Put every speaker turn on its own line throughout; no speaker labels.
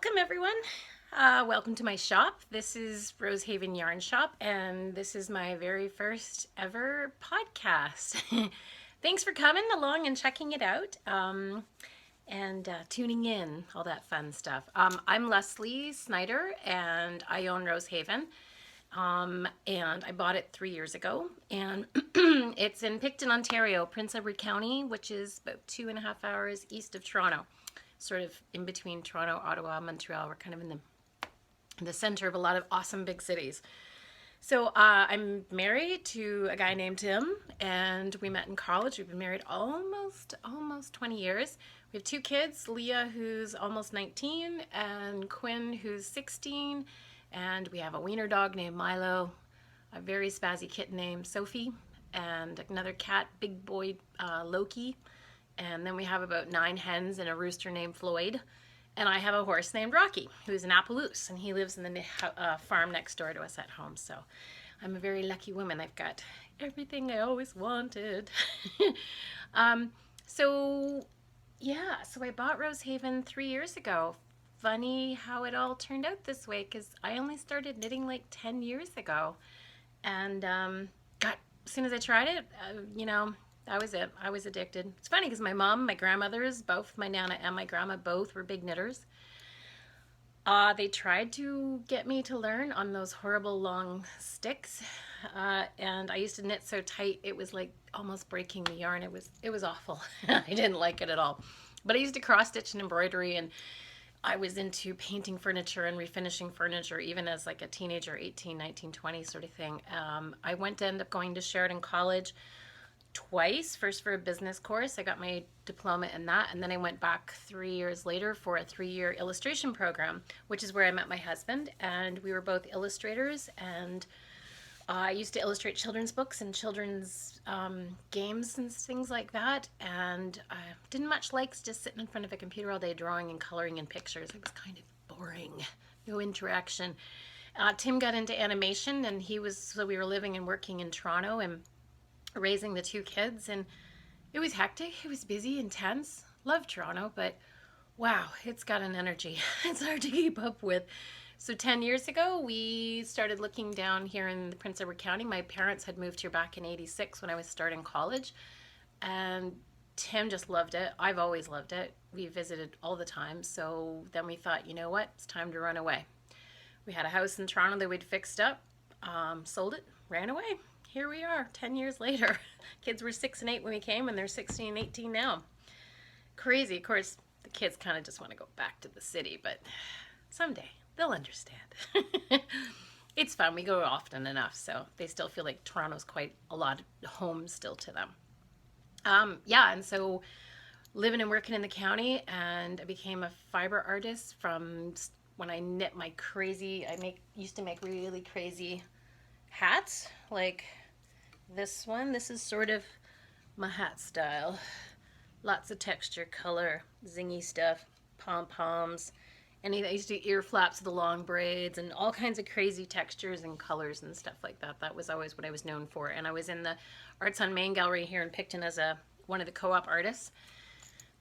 Welcome everyone. Welcome to my shop. This is Rosehaven Yarn Shop and this is my very first ever podcast. Thanks for coming along and checking it out and tuning in, all that fun stuff. I'm Lesley Snyder and I own Rosehaven. And I bought it 3 years ago, and it's in Picton, Ontario, Prince Edward County, which is about 2.5 hours east of Toronto, sort of in between Toronto, Ottawa, Montreal. We're kind of in the center of a lot of awesome big cities. So I'm married to a guy named Tim, and we met in college. We've been married almost 20 years. We have two kids, Leah, who's almost 19, and Quinn, who's 16. And we have a wiener dog named Milo, a very spazzy kitten named Sophie, and another cat, big boy Loki. And then we have about 9 hens and a rooster named Floyd. And I have a horse named Rocky, who's an Appaloose, and he lives in the farm next door to us at home. So I'm a very lucky woman. I've got everything I always wanted. So I bought Rosehaven 3 years ago. Funny how it all turned out this way, because I only started knitting like 10 years ago. And as soon as I tried it, that was it. I was addicted. It's funny because my mom, my grandmothers, both my Nana and my grandma, both were big knitters. They tried to get me to learn on those horrible long sticks, and I used to knit so tight it was like almost breaking the yarn. It was awful. I didn't like it at all. But I used to cross stitch and embroidery, and I was into painting furniture and refinishing furniture even as like a teenager, 18, 19, 20 sort of thing. I went to end up going to Sheridan College twice. First for a business course. I got my diploma in that, and then I went back 3 years later for a 3-year illustration program, which is where I met my husband, and we were both illustrators. And I used to illustrate children's books and children's games and things like that, and I didn't much like just sitting in front of a computer all day drawing and coloring in pictures. It was kind of boring, no interaction. Tim got into animation, and so we were living and working in Toronto and raising the 2 kids, and it was hectic, it was busy, intense. Love Toronto, but wow, it's got an energy. It's hard to keep up with. So 10 years ago, we started looking down here in the Prince Edward County. My parents had moved here back in '86 when I was starting college, and Tim just loved it. I've always loved it. We visited all the time. So then we thought, you know what, it's time to run away. We had a house in Toronto that we'd fixed up, sold it, ran away. Here we are 10 years later. Kids were 6 and 8 when we came, and they're 16 and 18 now. Crazy. Of course, the kids kind of just want to go back to the city, but someday they'll understand. It's fun. We go often enough, so they still feel like Toronto's quite a lot of home still to them. And so living and working in the county, and I became a fiber artist from when I knit my used to make really crazy hats, like this one. This is sort of my hat style. Lots of texture, color, zingy stuff, pom-poms. And I used to do ear flaps with the long braids and all kinds of crazy textures and colors and stuff like that. That was always what I was known for. And I was in the Arts on Main Gallery here in Picton as one of the co-op artists,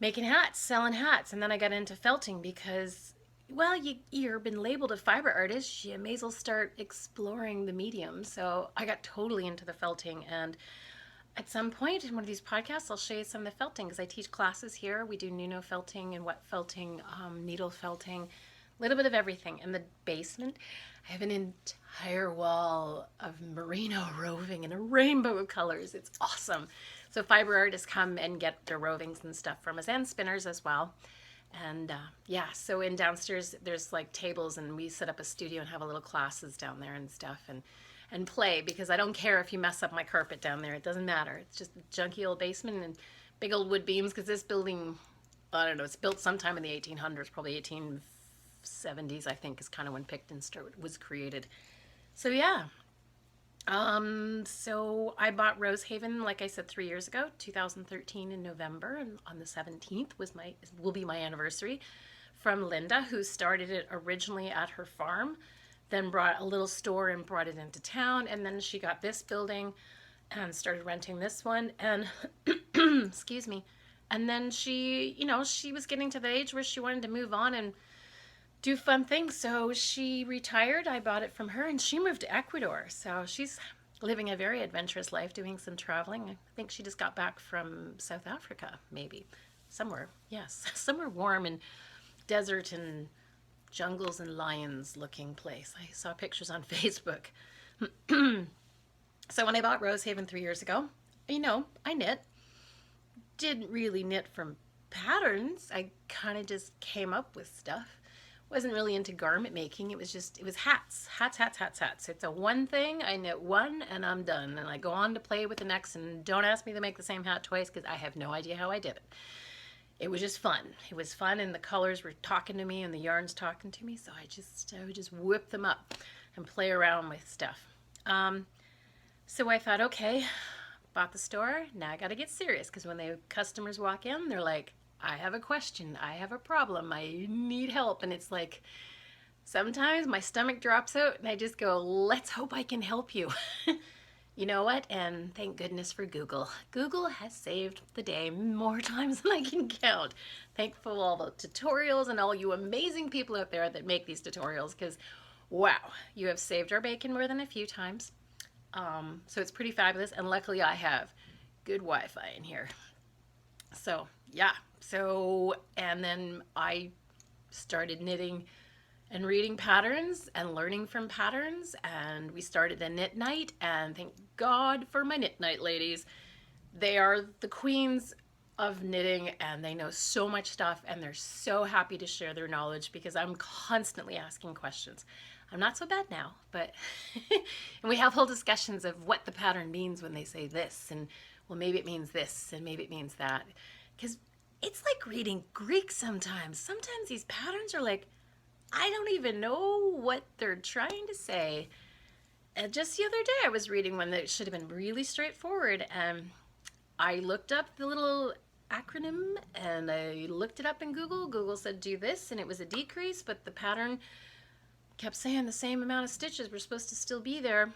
making hats, selling hats. And then I got into felting because, well, you've been labeled a fiber artist, you may as well start exploring the medium. So I got totally into the felting, and at some point in one of these podcasts, I'll show you some of the felting, because I teach classes here. We do Nuno felting and wet felting, needle felting, a little bit of everything. In the basement, I have an entire wall of merino roving in a rainbow of colors. It's awesome. So fiber artists come and get their rovings and stuff from us, and spinners as well. And so in downstairs, there's like tables, and we set up a studio and have a little classes down there and stuff, and play, because I don't care if you mess up my carpet down there. It doesn't matter. It's just a junky old basement and big old wood beams, because this building, I don't know, it's built sometime in the 1800s, probably 1870s, I think, is kind of when Picton was created. So so I bought Rosehaven, like I said, 3 years ago, 2013 in November, and on the 17th will be my anniversary, from Linda, who started it originally at her farm, then brought a little store and brought it into town, and then she got this building and started renting this one, and excuse me, and then she was getting to the age where she wanted to move on and do fun things. So she retired. I bought it from her, and she moved to Ecuador. So she's living a very adventurous life, doing some traveling. I think she just got back from South Africa, maybe somewhere. Yes, somewhere warm and desert and jungles and lions looking place. I saw pictures on Facebook. So when I bought Rosehaven 3 years ago, I knit. Didn't really knit from patterns. I kind of just came up with stuff. Wasn't really into garment making. It was hats. It's a one thing. I knit one and I'm done. And I go on to play with the next, and don't ask me to make the same hat twice because I have no idea how I did it. It was just fun. It was fun, and the colors were talking to me and the yarns talking to me. So I would just whip them up and play around with stuff. So I thought, okay, bought the store. Now I got to get serious, because when the customers walk in, they're like, I have a question, I have a problem, I need help. And it's like, sometimes my stomach drops out and I just go, let's hope I can help you. You know what? And thank goodness for Google. Google has saved the day more times than I can count. Thankful all the tutorials and all you amazing people out there that make these tutorials, because wow, you have saved our bacon more than a few times. So it's pretty fabulous, and luckily I have good Wi-Fi in here. So yeah, and then I started knitting and reading patterns and learning from patterns, and we started a knit night, and thank God for my knit night ladies. They are the queens of knitting, and they know so much stuff, and they're so happy to share their knowledge, because I'm constantly asking questions. I'm not so bad now, but and we have whole discussions of what the pattern means when they say this, and well, maybe it means this and maybe it means that, because it's like reading Greek sometimes. Sometimes these patterns are like, I don't even know what they're trying to say. And just the other day I was reading one that should have been really straightforward, and I looked up the little acronym and I looked it up in Google. Google said do this, and it was a decrease, but the pattern kept saying the same amount of stitches were supposed to still be there.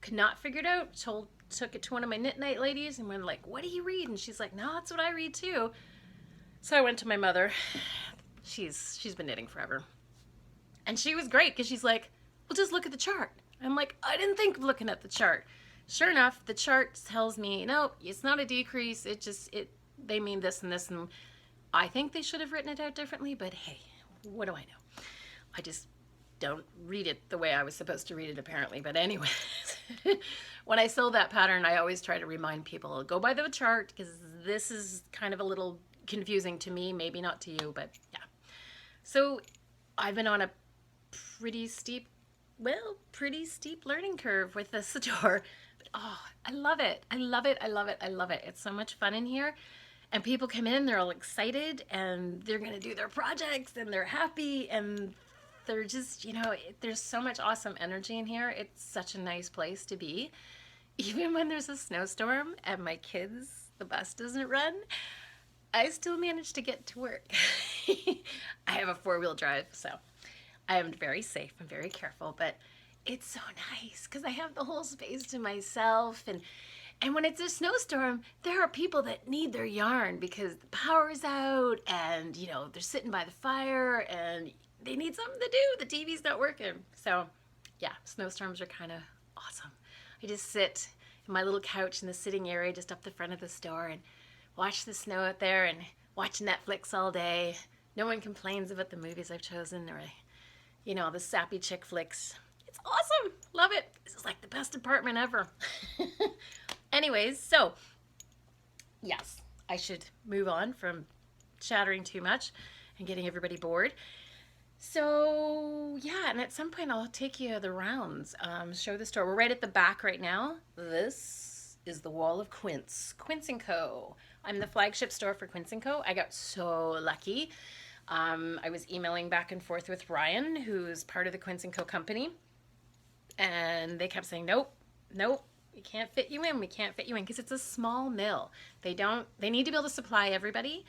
Could not figure it out. Took it to one of my knit night ladies and went like, what do you read? And she's like, no, that's what I read too. So I went to my mother. She's been knitting forever. And she was great, because she's like, well, just look at the chart. I'm like, I didn't think of looking at the chart. Sure enough, the chart tells me, no, it's not a decrease. They mean this and this. And I think they should have written it out differently, but hey, what do I know? I just don't read it the way I was supposed to read it, apparently. But anyways, when I sew that pattern, I always try to remind people, go by the chart, because this is kind of a little confusing to me, maybe not to you, but yeah. So I've been on a pretty steep learning curve with the store. But oh, I love it. I love it. I love it. I love it. It's so much fun in here. And people come in, they're all excited, and they're going to do their projects, and they're happy, and they're just, there's so much awesome energy in here. It's such a nice place to be. Even when there's a snowstorm and my kids, the bus doesn't run, I still manage to get to work. I have a 4-wheel drive, so I am very safe and very careful, but it's so nice because I have the whole space to myself. And when it's a snowstorm, there are people that need their yarn because the power's out, and they're sitting by the fire and they need something to do. The TV's not working. So yeah, snowstorms are kind of awesome. I just sit in my little couch in the sitting area just up the front of the store and watch the snow out there and watch Netflix all day. No one complains about the movies I've chosen, or the sappy chick flicks. It's awesome. Love it. This is like the best apartment ever. Anyways, so yes, I should move on from chattering too much and getting everybody bored. So yeah, and at some point I'll take you the rounds, show the store. We're right at the back right now. This is the wall of Quince & Co. I'm the flagship store for Quince & Co. I got so lucky. I was emailing back and forth with Ryan, who's part of the Quince & Co. company, and they kept saying, nope, we can't fit you in. We can't fit you in, because it's a small mill. They need to be able to supply everybody,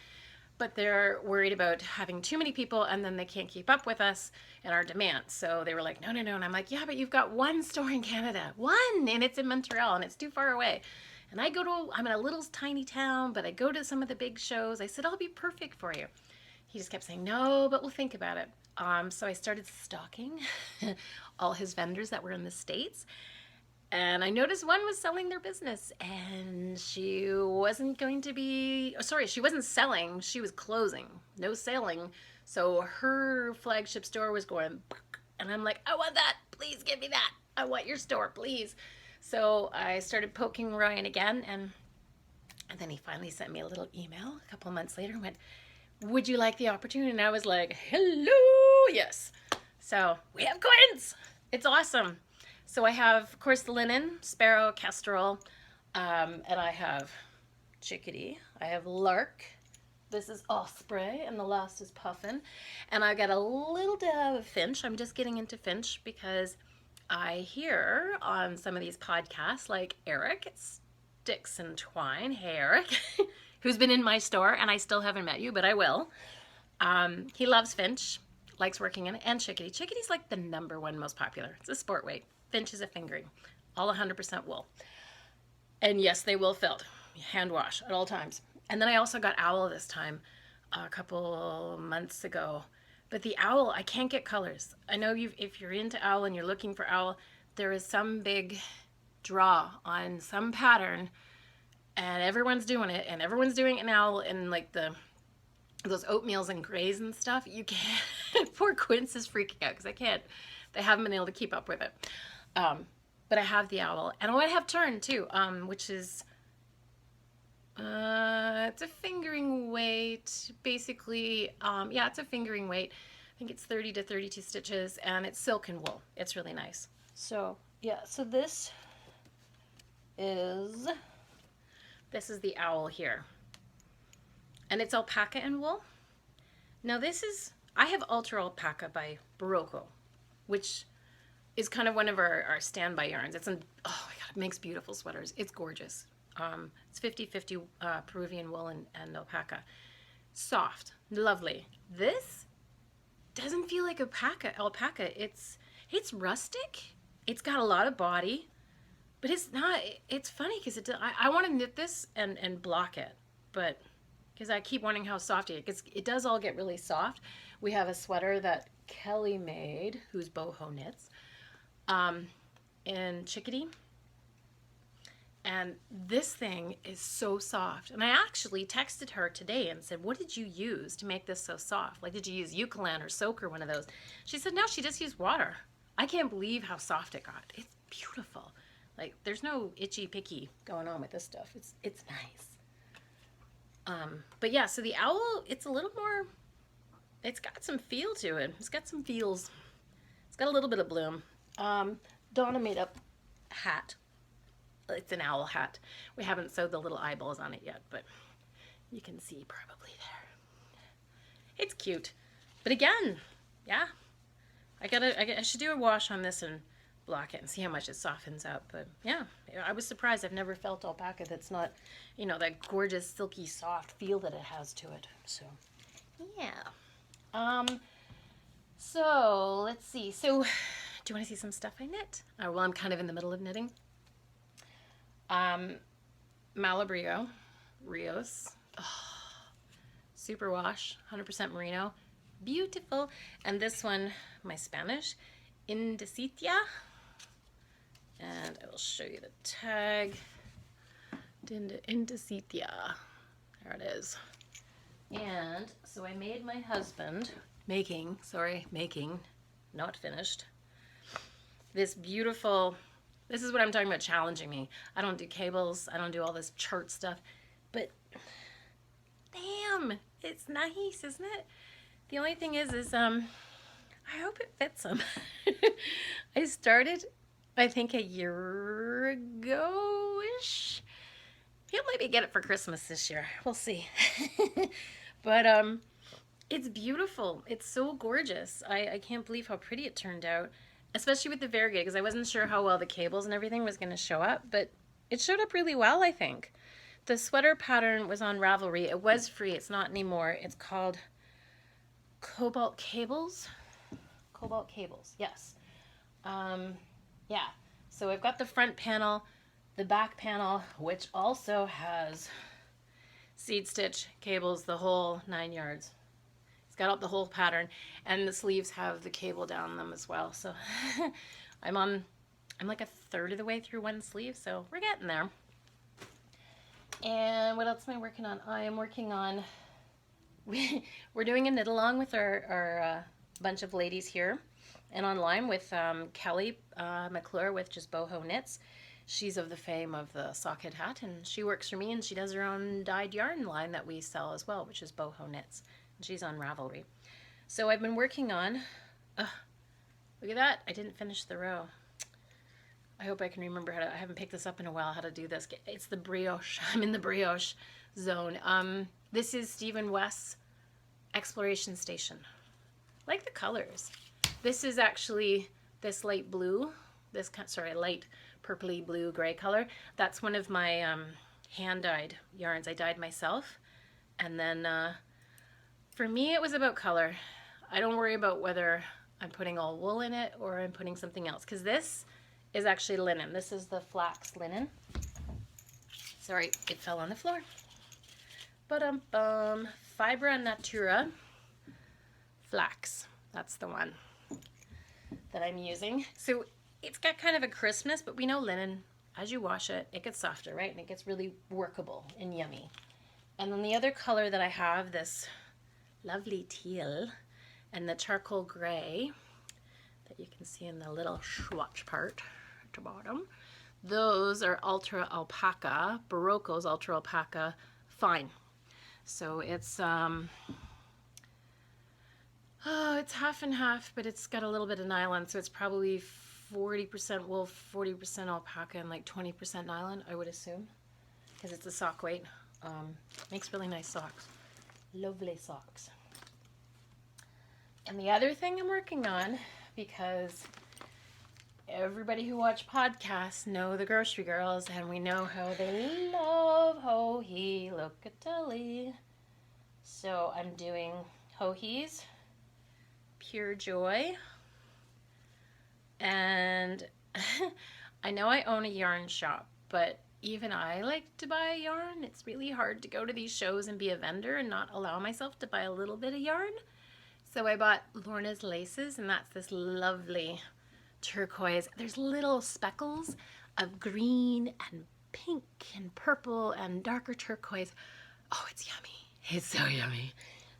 but they're worried about having too many people, and then they can't keep up with us and our demand. So they were like, no. And I'm like, yeah, but you've got one store in Canada. One, and it's in Montreal, and it's too far away. And I'm in a little tiny town, but I go to some of the big shows. I said, I'll be perfect for you. he just kept saying, no, but we'll think about it. So I started stalking all his vendors that were in the States. And I noticed one was selling their business, and she wasn't going to be, oh, sorry, she wasn't selling, she was closing. No selling. So her flagship store was going, and I'm like, I want that. Please give me that. I want your store, please. So I started poking Ryan again, and then he finally sent me a little email a couple months later and went, would you like the opportunity? And I was like, hello, yes. So we have coins. It's awesome. So I have, of course, the linen, sparrow, kestrel, and I have chickadee. I have lark. This is osprey, and the last is puffin. And I got a little bit of finch. I'm just getting into finch because I hear on some of these podcasts, like Eric, Sticks and Twine. Hey, Eric, who's been in my store, and I still haven't met you, but I will. He loves finch, likes working in it, and chickadee. Chickadee's like the #1 most popular. It's a sport weight. Finch is a fingering, all 100% wool. And yes, they will felt, hand wash at all times. And then I also got owl this time, a couple months ago. But the owl, I can't get colors. I know if you're into owl and you're looking for owl, there is some big draw on some pattern, and everyone's doing it, and everyone's doing an owl in like those oatmeals and grays and stuff. You can't. Poor Quince is freaking out because they haven't been able to keep up with it. But I have the owl, and I have tern too, which is it's a fingering weight, basically. Yeah, it's a fingering weight. I think it's 30 to 32 stitches, and it's silk and wool. It's really nice. So yeah, so this is the owl here, and it's alpaca and wool. Now I have Ultra Alpaca by Barocco, which is kind of one of our standby yarns. Oh my God, it makes beautiful sweaters. It's gorgeous. It's 50-50 Peruvian wool and alpaca. Soft, lovely. This doesn't feel like alpaca. It's rustic. It's got a lot of body, but it's not. It's funny because I want to knit this and block it, but because I keep wondering how soft it is. It does all get really soft. We have a sweater that Kelly made, who's boho knits, in chickadee. And this thing is so soft. And I actually texted her today and said, what did you use to make this so soft? Like, did you use Eucalan or Soak or one of those? She said, no, she just used water. I can't believe how soft it got. It's beautiful. Like, there's no itchy picky going on with this stuff. It's nice. But yeah, so the owl, it's a little more, it's got some feel to it. It's got some feels. It's got a little bit of bloom. Donna made up a hat. It's an owl hat. We haven't sewed the little eyeballs on it yet, but you can see probably there. It's cute. But again, yeah, I should do a wash on this and block it and see how much it softens up. But yeah, I was surprised. I've never felt alpaca that's not, that gorgeous, silky, soft feel that it has to it. So, yeah. So let's see. So, do you want to see some stuff I knit? Well, I'm kind of in the middle of knitting. Malabrio, Rios, super wash, 100% merino, beautiful. And this one, my Spanish, Indecitia, and I will show you the tag. Indecitia, there it is. And so I made my husband making, not finished, this beautiful. This is what I'm talking about, challenging me. I don't do cables. I don't do all this chart stuff. But, damn, it's nice, isn't it? The only thing is I hope it fits him. I started, I think, a year ago-ish. He'll maybe get it for Christmas this year. We'll see. But it's beautiful. It's so gorgeous. I can't believe how pretty it turned out. Especially with the variegated, because I wasn't sure how well the cables and everything was going to show up, but it showed up really well, I think. The sweater pattern was on Ravelry. It was free. It's not anymore. It's called Cobalt Cables. Cobalt Cables, yes. Yeah, so I've got the front panel, the back panel, which also has seed stitch cables, the whole 9 yards. got out the whole pattern, and the sleeves have the cable down them as well. So I'm like a third of the way through one sleeve, so we're getting there. And what else am I working on? I am working on, we're doing a knit along with our bunch of ladies here and online with Kelly McClure with Just Boho Knits. She's of the fame of the sockhead hat, and she works for me, and she does her own dyed yarn line that we sell as well, which is Boho Knits. And she's on Ravelry. So I've been working on, look at that, I didn't finish the row. I hope I can remember how to, I haven't picked this up in a while, how to do this. It's the brioche. I'm in the brioche zone. This is Stephen West's Exploration Station. I like the colors. This is actually this light blue, light purpley blue gray color. That's one of my hand dyed yarns I dyed myself. And then for me it was about color. I don't worry about whether I'm putting all wool in it or I'm putting something else, because this is actually linen. This is the flax linen. Sorry, it fell on the floor. Fibra Natura flax. That's the one that I'm using. So it's got kind of a crispness, but we know linen, as you wash it, it gets softer, right? And it gets really workable and yummy. And then the other color that I have, this lovely teal and the charcoal gray that you can see in the little swatch part at the bottom. Those are Ultra Alpaca, Barocco's Ultra Alpaca Fine. So it's it's half and half, but it's got a little bit of nylon, so it's probably 40% wool, 40% alpaca, and like 20% nylon, I would assume, because it's a sock weight. Makes really nice socks. Lovely socks. And the other thing I'm working on, because everybody who watch podcasts know the Grocery Girls, and we know how they love Ho-He. Look at Tully. So I'm doing Ho-He's Pure Joy. And I know I own a yarn shop, but even I like to buy yarn. It's really hard to go to these shows and be a vendor and not allow myself to buy a little bit of yarn. So I bought Lorna's Laces, and that's this lovely turquoise. There's little speckles of green and pink and purple and darker turquoise. Oh, it's yummy. It's so yummy.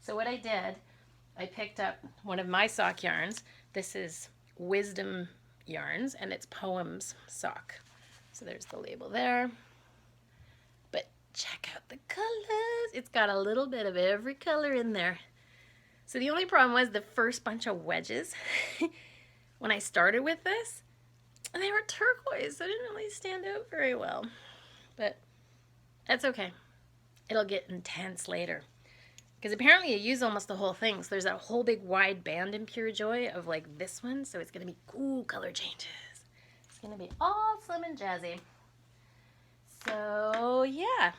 So what I did, I picked up one of my sock yarns. This is Wisdom Yarns, and it's Poems sock. So there's the label there. But check out the colors. It's got a little bit of every color in there. So the only problem was the first bunch of wedges when I started with this, and they were turquoise, so it didn't really stand out very well. But that's okay. It'll get intense later. Because apparently you use almost the whole thing. So there's that whole big wide band in Pure Joy of like this one. So it's going to be cool color changes. It's going to be all slim and jazzy. So yeah.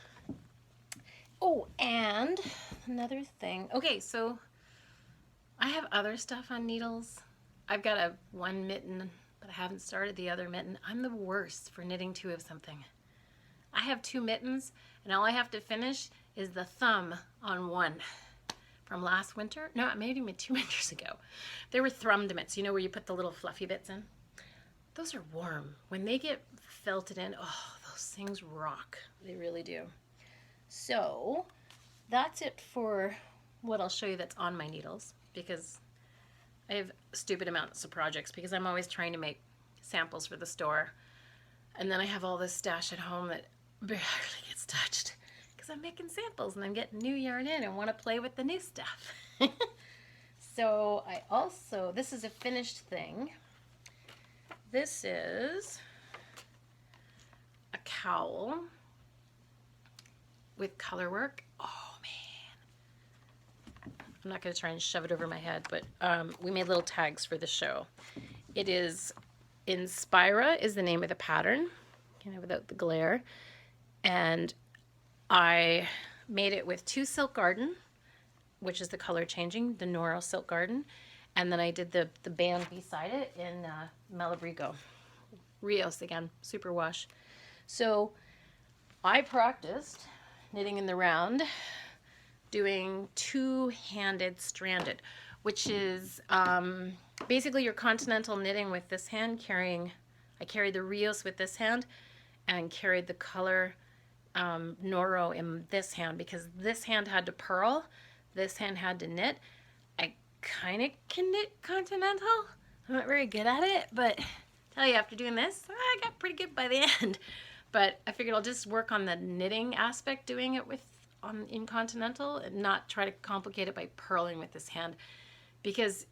Oh, and another thing. Okay, so I have other stuff on needles. I've got one mitten, but I haven't started the other mitten. I'm the worst for knitting two of something. I have two mittens, and all I have to finish is the thumb on one from last winter. No, maybe 2 winters ago. They were thrummed mitts, you know, where you put the little fluffy bits in. Those are warm. When they get felted in, oh, those things rock. They really do. So that's it for what I'll show you that's on my needles, because I have stupid amounts of projects because I'm always trying to make samples for the store. And then I have all this stash at home that barely gets touched because I'm making samples and I'm getting new yarn in and want to play with the new stuff. So I also, this is a finished thing. This is a cowl with color work. Oh man. I'm not going to try and shove it over my head, but we made little tags for the show. It is Inspira is the name of the pattern, kind of without the glare. And I made it with 2 Silk Garden, which is the color changing, the Noro Silk Garden. And then I did the band beside it in Malabrigo. Rios again, super wash. So I practiced knitting in the round doing two-handed stranded, which is basically your continental knitting with this hand, I carried the Rios with this hand and carried the color Noro in this hand, because this hand had to purl, this hand had to knit. I kind of can knit continental. I'm not very good at it, but tell you, after doing this, I got pretty good by the end. But I figured I'll just work on the knitting aspect doing it in continental and not try to complicate it by purling with this hand, because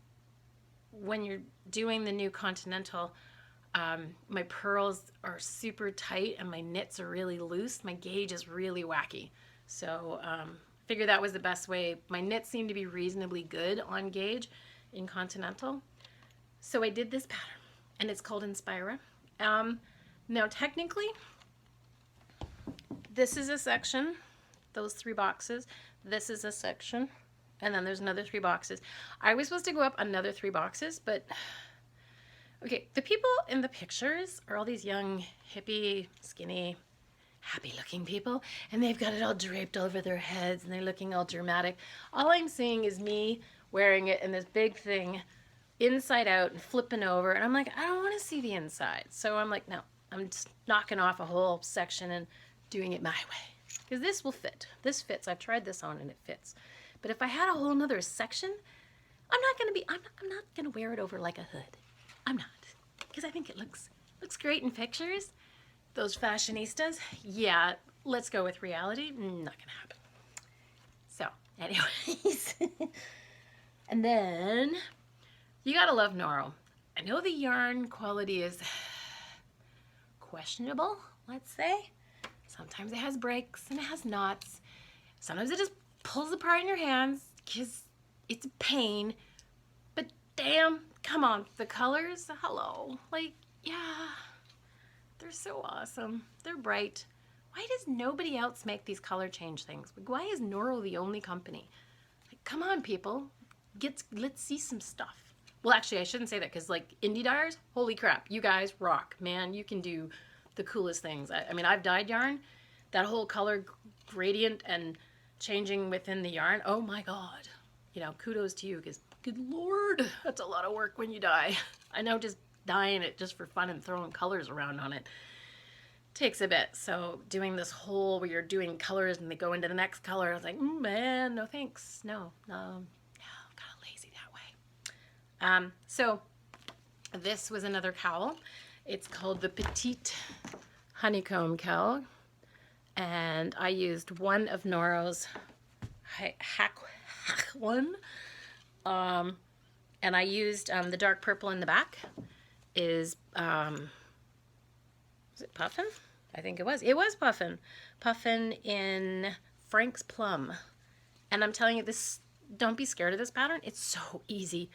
when you're doing the new continental, my purls are super tight and my knits are really loose. My gauge is really wacky. So figured that was the best way. My knits seem to be reasonably good on gauge in continental. So I did this pattern, and it's called Inspira. Now technically, this is a section, those 3 boxes. This is a section, and then there's another 3 boxes. I was supposed to go up another 3 boxes, but okay, the people in the pictures are all these young, hippie, skinny, happy-looking people, and they've got it all draped over their heads, and they're looking all dramatic. All I'm seeing is me wearing it in this big thing, inside out, and flipping over, and I'm like, I don't want to see the inside. So I'm like, no, I'm just knocking off a whole section and doing it my way, because this will fit. This fits. I've tried this on, and it fits. But if I had a whole nother section, I'm not gonna wear it over like a hood. I'm not, because I think it looks great in pictures. Those fashionistas, yeah, let's go with reality. Not gonna happen. So, anyways, and then you gotta love Noro. I know the yarn quality is questionable, let's say. Sometimes it has breaks and it has knots. Sometimes it just pulls apart in your hands because it's a pain. But damn, come on, the colors, hello. Like, yeah, they're so awesome. They're bright. Why does nobody else make these color change things? Like, why is Noro the only company? Like, come on, people. Let's see some stuff. Well, actually, I shouldn't say that, because, like, indie dyers, holy crap, you guys rock. Man, you can do the coolest things. I mean, I've dyed yarn. That whole color gradient and changing within the yarn, oh my God. You know, kudos to you, because good Lord, that's a lot of work when you dye. I know just dyeing it just for fun and throwing colors around on it takes a bit. So doing this whole where you're doing colors and they go into the next color, I was like, man, no thanks. No, I'm kind of lazy that way. So this was another cowl. It's called the Petite Honeycomb Cowl. And I used one of Noro's hack one. And I used the dark purple in the back. Was it Puffin? I think it was. It was Puffin. Puffin in Frank's Plum. And I'm telling you, this, don't be scared of this pattern. It's so easy.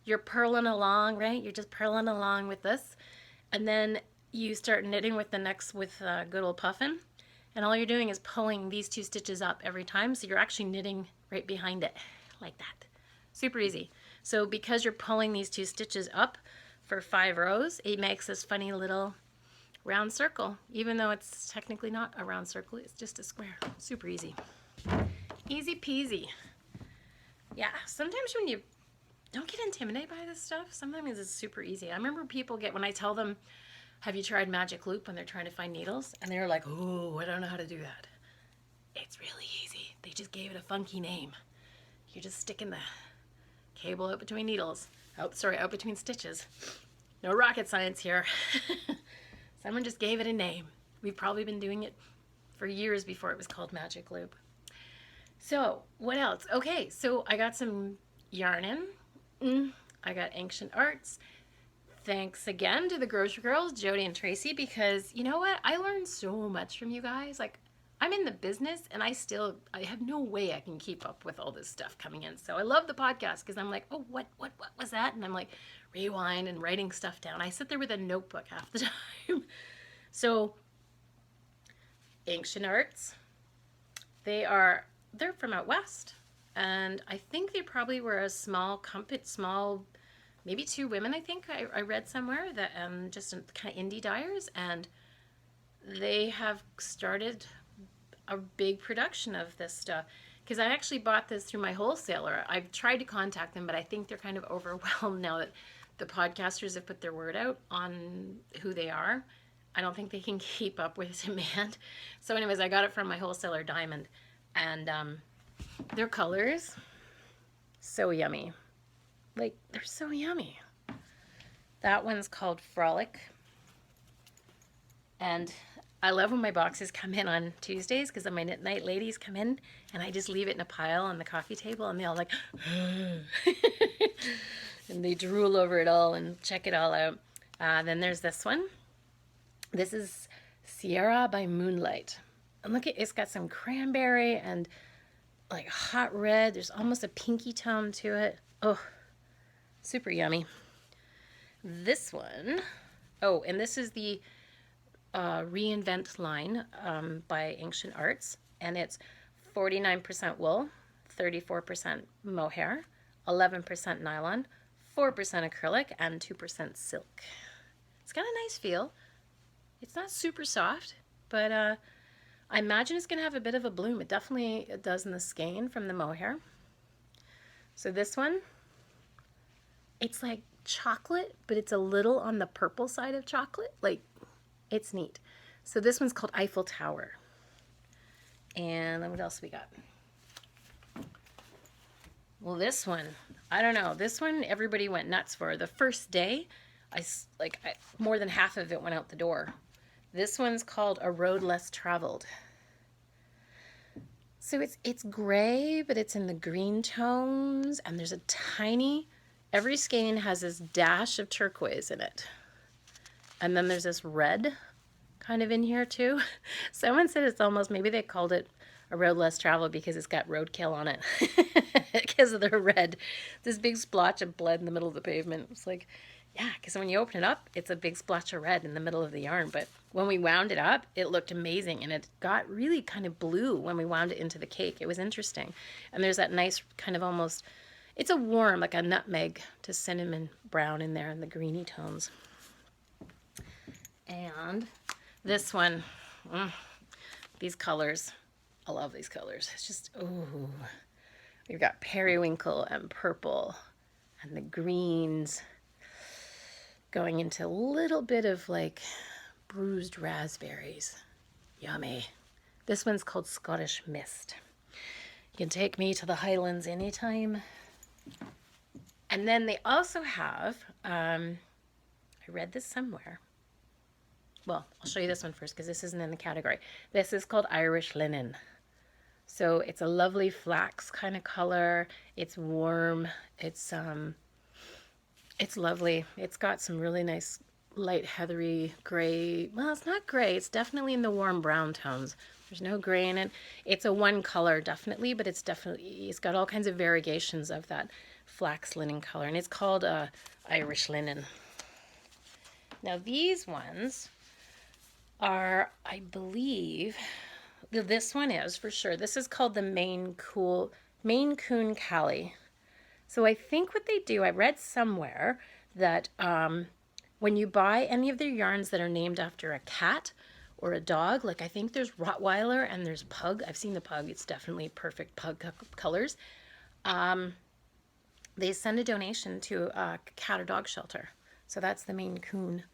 You're purling along, right? You're just purling along with this. And then you start knitting with the next, with good old Puffin. And all you're doing is pulling these 2 stitches up every time. So you're actually knitting right behind it, like that. Super easy. So because you're pulling these 2 stitches up for 5 rows, it makes this funny little round circle. Even though it's technically not a round circle, it's just a square. Super easy. Easy peasy. Yeah, sometimes when you don't get intimidated by this stuff, sometimes it's super easy. I remember people get, when I tell them, have you tried Magic Loop, when they're trying to find needles? And they're like, oh, I don't know how to do that. It's really easy. They just gave it a funky name. You're just sticking the cable out between needles. Out between stitches. No rocket science here. Someone just gave it a name. We've probably been doing it for years before it was called Magic Loop. So, what else? Okay, so I got some yarn in. I got Ancient Arts. Thanks again to the Grocery Girls, Jody and Tracy, because you know what? I learned so much from you guys. Like, I'm in the business and I have no way I can keep up with all this stuff coming in. So I love the podcast because I'm like, oh, what was that? And I'm like, rewind and writing stuff down. I sit there with a notebook half the time. So Ancient Arts, they're from out west. And I think they probably were a small company, maybe 2 women, I think I read somewhere, that just kind of indie dyers, and they have started a big production of this stuff. because I actually bought this through my wholesaler. I've tried to contact them, but I think they're kind of overwhelmed now that the podcasters have put their word out on who they are. I don't think they can keep up with demand. So anyways, I got it from my wholesaler, Diamond. And their colors, so yummy. Like, they're so yummy. That one's called Frolic. And I love when my boxes come in on Tuesdays because my knit night ladies come in and I just leave it in a pile on the coffee table and they all like, and they drool over it all and check it all out. Then there's this one. This is Sierra by Moonlight. And look at it's got some cranberry and like hot red. There's almost a pinky tone to it. Oh, super yummy. This one, oh, and this is the Reinvent line by Ancient Arts, and it's 49% wool, 34% mohair, 11% nylon, 4% acrylic, and 2% silk. It's got a nice feel. It's not super soft, but I imagine it's going to have a bit of a bloom. It definitely does in the skein from the mohair. So this one, it's like chocolate, but it's a little on the purple side of chocolate. Like, it's neat. So this one's called Eiffel Tower. And then what else we got? Well, this one, I don't know. This one everybody went nuts for. The first day, more than half of it went out the door. This one's called A Road Less Traveled. So it's gray, but it's in the green tones, and there's a tiny, every skein has this dash of turquoise in it. And then there's this red kind of in here too. Someone said it's almost, maybe they called it A Road Less Traveled because it's got roadkill on it. Because of the red. This big splotch of blood in the middle of the pavement. It's like, yeah, because when you open it up, it's a big splotch of red in the middle of the yarn. But when we wound it up, it looked amazing. And it got really kind of blue when we wound it into the cake. It was interesting. And there's that nice kind of almost, it's a warm, like a nutmeg to cinnamon brown in there in the greeny tones. And this one, these colors, I love these colors. It's just, ooh. We've got periwinkle and purple and the greens going into a little bit of like bruised raspberries. Yummy. This one's called Scottish Mist. You can take me to the Highlands anytime. And then they also have, I read this somewhere. Well, I'll show you this one first because this isn't in the category. This is called Irish Linen. So it's a lovely flax kind of color. It's warm. It's lovely. It's got some really nice light heathery gray. Well, it's not gray. It's definitely in the warm brown tones. There's no gray in it. It's a one color definitely, but it's got all kinds of variegations of that flax linen color, and it's called Irish Linen. Now these ones are, I believe, this one is for sure. This is called the Maine Coon Callie. So I think what they do, I read somewhere that when you buy any of their yarns that are named after a cat or a dog, like I think there's Rottweiler and there's Pug. I've seen the Pug. It's definitely perfect Pug colors. They send a donation to a cat or dog shelter. So that's the Maine Coon.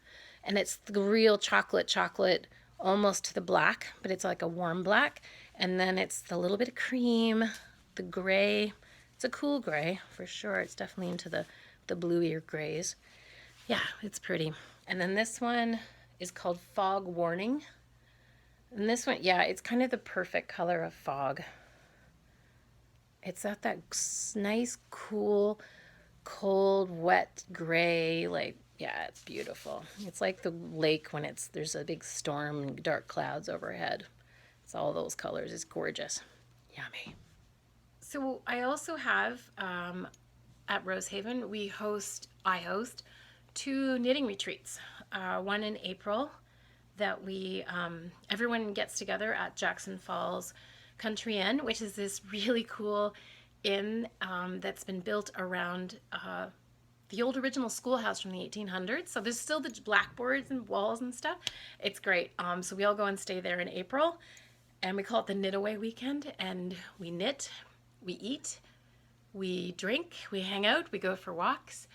And it's the real chocolate, almost to the black, but it's like a warm black. And then it's the little bit of cream, the gray. It's a cool gray for sure. It's definitely into the bluier grays. Yeah, it's pretty. And then this one is called Fog Warning. And this one, yeah, it's kind of the perfect color of fog. It's got that nice, cool, cold, wet gray, like, yeah, it's beautiful. It's like the lake when there's a big storm and dark clouds overhead. It's all those colors. It's gorgeous. Yummy. So I also have, at Rosehaven, I host 2 knitting retreats. One in April that everyone gets together at Jackson Falls Country Inn, which is this really cool inn that's been built around the old original schoolhouse from the 1800s. So there's still the blackboards and walls and stuff. It's great. So we all go and stay there in April. and we call it the Knit Away Weekend. And we knit, we eat, we drink, we hang out, we go for walks.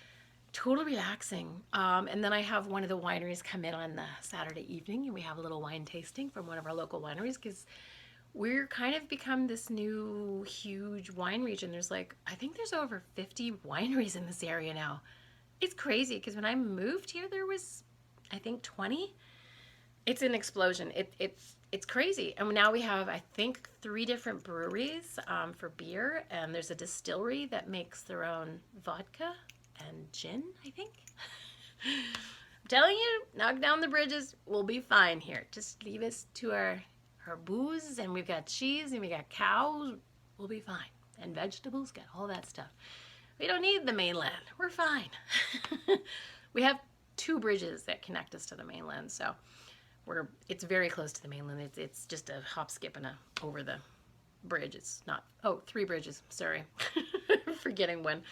Totally relaxing. And then I have one of the wineries come in on the Saturday evening, and we have a little wine tasting from one of our local wineries, because we're kind of become this new huge wine region. There's like, I think there's over 50 wineries in this area now. It's crazy, because when I moved here, there was, I think, 20. It's an explosion. It's crazy. And now we have, I think, 3 different breweries for beer, and there's a distillery that makes their own vodka and gin, I think. I'm telling you, knock down the bridges, we'll be fine here. Just leave us to our booze, and we've got cheese, and we got cows, we'll be fine. And vegetables, got all that stuff. We don't need the mainland, we're fine. We have 2 bridges that connect us to the mainland, so it's very close to the mainland. It's just a hop, skip, and over the bridge. It's not, 3 bridges, sorry. Forgetting one.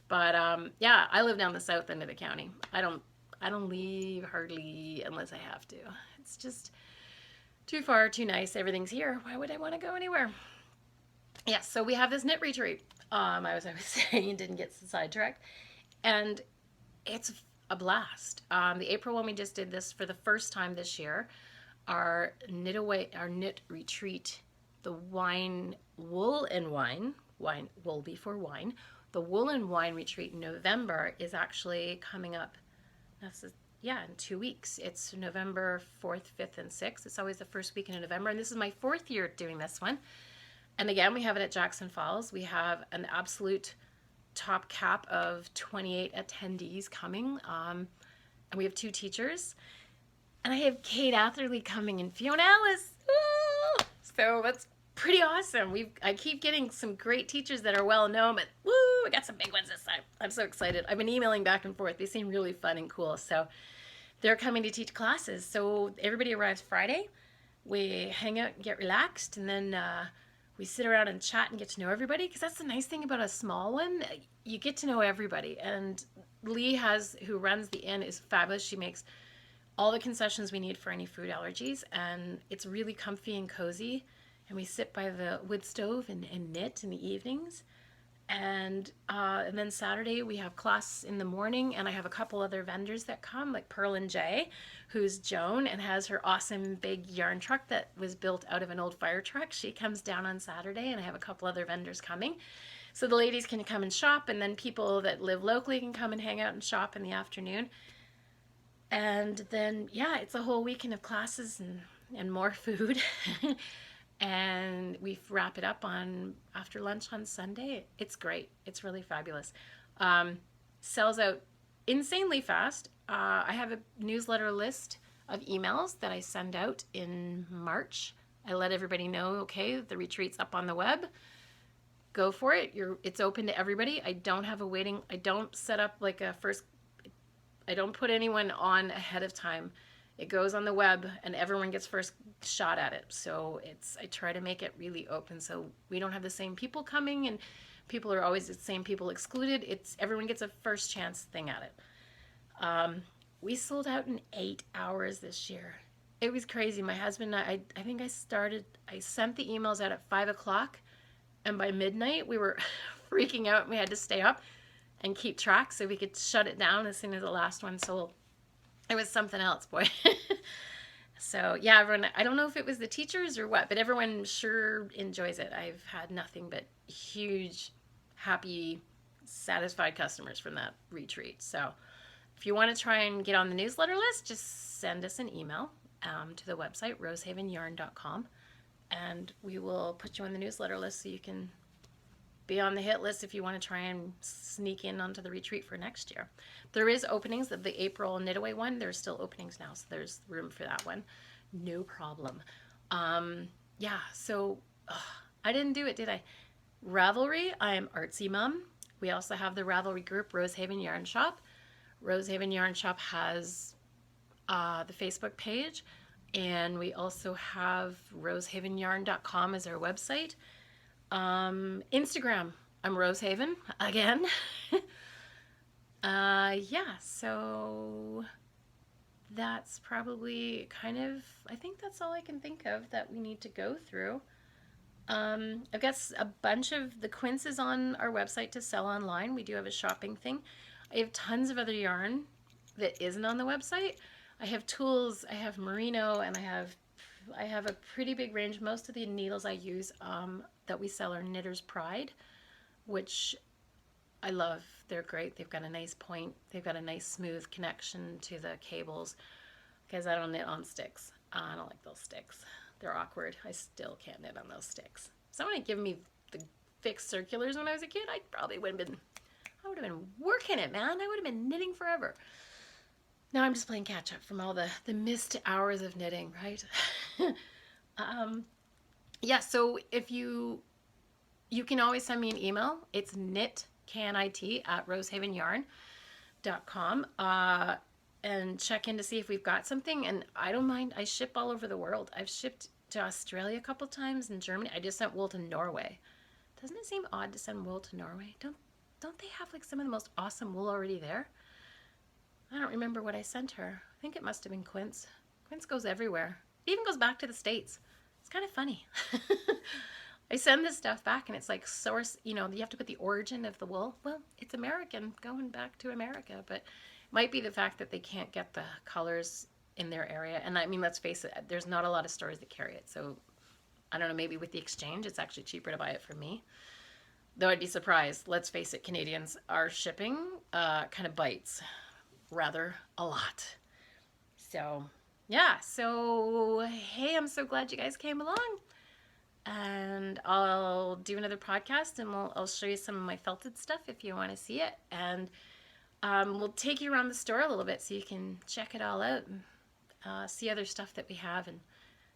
But yeah, I live down the south end of the county. I don't leave hardly unless I have to. It's just too far, too nice. Everything's here. Why would I want to go anywhere? Yeah, so we have this knit retreat. I was saying, didn't get sidetracked, and it's a blast. The April one, we just did this for the first time this year. Our knit retreat, the wool and wine, wool before wine. The Wool and Wine Retreat in November is actually coming up. In 2 weeks. It's November 4th, 5th, and 6th. It's always the first weekend in November, and this is my 4th year doing this one. And again, we have it at Jackson Falls. We have an absolute top cap of 28 attendees coming, and we have 2 teachers. And I have Kate Atherley coming and Fiona Ellis. Woo! So that's pretty awesome. I keep getting some great teachers that are well known, but woo, I got some big ones this time. I'm so excited. I've been emailing back and forth. They seem really fun and cool. So they're coming to teach classes. So everybody arrives Friday. We hang out and get relaxed, and then we sit around and chat and get to know everybody, because that's the nice thing about a small one. You get to know everybody. And Lee who runs the inn, is fabulous. She makes all the concessions we need for any food allergies, and it's really comfy and cozy. And we sit by the wood stove and knit in the evenings. And then Saturday we have class in the morning, and I have a couple other vendors that come, like Pearl and Jay, who's Joan and has her awesome big yarn truck that was built out of an old fire truck. She comes down on Saturday, and I have a couple other vendors coming. So the ladies can come and shop, and then people that live locally can come and hang out and shop in the afternoon. And then, yeah, it's a whole weekend of classes and more food. And we wrap it up after lunch on Sunday. It's great. It's really fabulous. Sells out insanely fast. I have a newsletter list of emails that I send out in March. I let everybody know, okay, the retreat's up on the web. Go for it. It's open to everybody. I don't have a waiting. I don't set up like I don't put anyone on ahead of time. It goes on the web, and everyone gets first shot at it. So I try to make it really open, so we don't have the same people coming, and people are always the same people excluded. Everyone gets a first chance thing at it. We sold out in 8 hours this year. It was crazy. My husband and I think I sent the emails out at 5 o'clock, and by midnight we were freaking out, and we had to stay up and keep track so we could shut it down as soon as the last one sold. It was something else, boy. So yeah, everyone, I don't know if it was the teachers or what, but everyone sure enjoys it. I've had nothing but huge, happy, satisfied customers from that retreat. So if you want to try and get on the newsletter list, just send us an email to the website, rosehavenyarn.com, and we will put you on the newsletter list so you can be on the hit list if you want to try and sneak in onto the retreat for next year. There is openings of the April knit away one. There's still openings now, so there's room for that one. No problem. Yeah, so I didn't do it, did I? Ravelry, I am Artsy Mum. We also have the Ravelry group, Rosehaven Yarn Shop. Rosehaven Yarn Shop has the Facebook page, and we also have rosehavenyarn.com as our website. Instagram, I'm Rosehaven again. Yeah, so that's probably kind of, I think that's all I can think of that we need to go through. I've got a bunch of the quinces on our website to sell online. We do have a shopping thing. I have tons of other yarn that isn't on the website. I have tools, I have merino, and I have a pretty big range. Most of the needles I use that we sell are Knitter's Pride, which I love. They're great. They've got a nice point. They've got a nice smooth connection to the cables because I don't knit on sticks. I don't like those sticks. They're awkward. I still can't knit on those sticks. If someone had given me the fixed circulars when I was a kid, I would have been working it, man. I would have been knitting forever. Now I'm just playing catch up from all the missed hours of knitting, right? Yeah, so if you can always send me an email. It's knit@rosehaveny.com and check in to see if we've got something. And I don't mind. I ship all over the world. I've shipped to Australia a couple times and Germany. I just sent wool to Norway. Doesn't it seem odd to send wool to Norway? Don't they have like some of the most awesome wool already there? I don't remember what I sent her. I think it must have been quince. Quince goes everywhere. It even goes back to the States. It's kind of funny. I send this stuff back and it's like source, you have to put the origin of the wool. Well, it's American going back to America, but it might be the fact that they can't get the colors in their area. And I mean, let's face it, there's not a lot of stores that carry it. So I don't know, maybe with the exchange, it's actually cheaper to buy it from me. Though I'd be surprised. Let's face it, Canadians, our shipping kind of bites rather a lot. So yeah, so hey, I'm so glad you guys came along. And I'll do another podcast and I'll show you some of my felted stuff if you want to see it. And we'll take you around the store a little bit so you can check it all out and see other stuff that we have and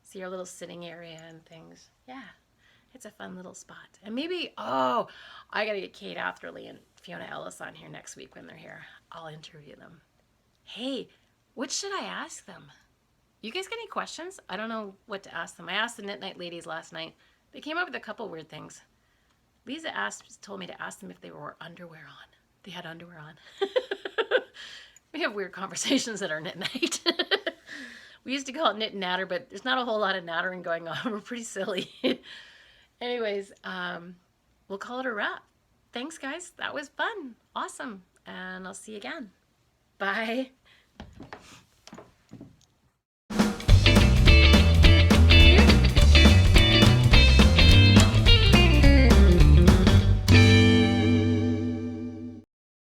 see our little sitting area and things. Yeah, it's a fun little spot. And maybe, I got to get Kate Atherley and Fiona Ellis on here next week when they're here. I'll interview them. Hey, what should I ask them? You guys got any questions? I don't know what to ask them. I asked the Knit Night ladies last night. They came up with a couple weird things. Lisa told me to ask them if they wore underwear on. They had underwear on. We have weird conversations at our Knit Night. We used to call it knit and natter, but there's not a whole lot of nattering going on. We're pretty silly. Anyways, we'll call it a wrap. Thanks, guys. That was fun. Awesome. And I'll see you again. Bye.